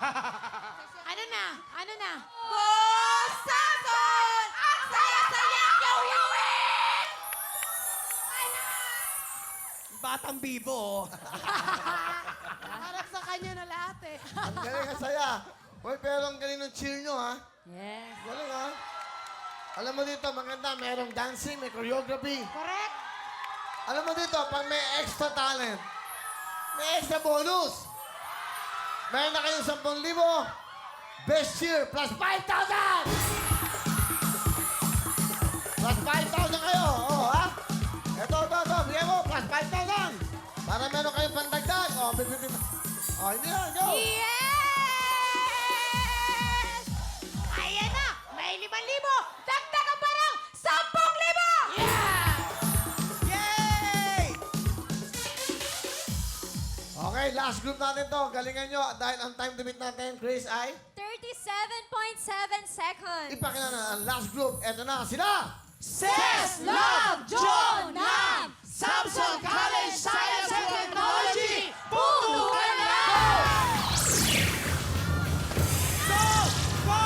Ano na? Ano na? Go, Samson! Ang saya-saya yawin! Batang bibo, oh. Harap sa kanya na lahat eh. Ang galing, ang saya. Uy, pero ang galing ng cheer nyo, ha? Yes. Galing, ha? Alam mo dito, maganda, merong dancing, may choreography. Correct? Alam mo dito, pag may extra talent, may extra bonus. Meron na kayong 10,000. Best cheer, plus 5,000! Plus 5,000 kayo, oh, ha? Ito, bigyan mo, plus 5,000. Para meron kayong pandagdag. Oh, oh, hindi na, go! Yes! Ayan na! May 5,000! Dagdagan pa ng 10,000! Yeah! Yay! Okay, last group natin to. Galingan nyo dahil ang time to beat natin, Chris, ay 37.7 seconds. ipakilala ang last group. Eto na, sila! Ses, Love, John, Nam, Samson College Science and Technology! Punukan na! Go! Go!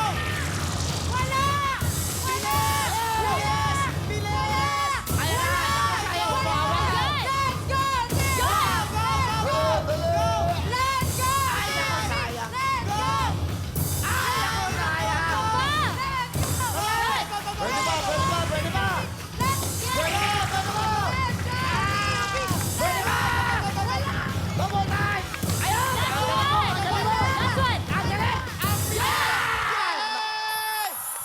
Wala! Wala! Bilis! Bilis! Ayan na! Ayaw mo bawal! Let's go! Let's go! Go! Let's go! sayang. Let's go! Sayang! Let's go! Pwede ba? Pwede ba? Pwede ba? Let's go! Pwede ba? Pwede ba? Let's go! Pwede ba? One more time! Last one! Last one! Ang galing!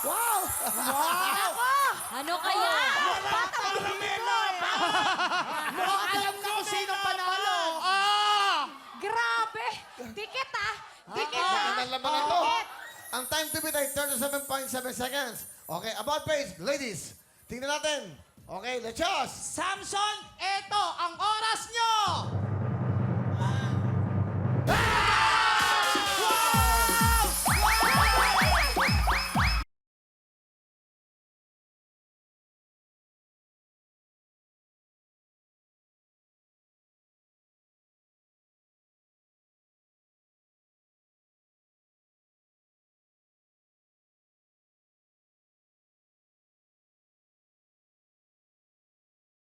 Wow! Ano kaya? Caramelo! Mukhang alam ko sino panalo! Ah! Grabe! Dikit ah! Dikit ah! Ang laman ito. Ang time to beat ay 37.7 seconds. Okay, about face, ladies. Tingnan natin. Okay, let's just. Samson, eto ang oras nyo!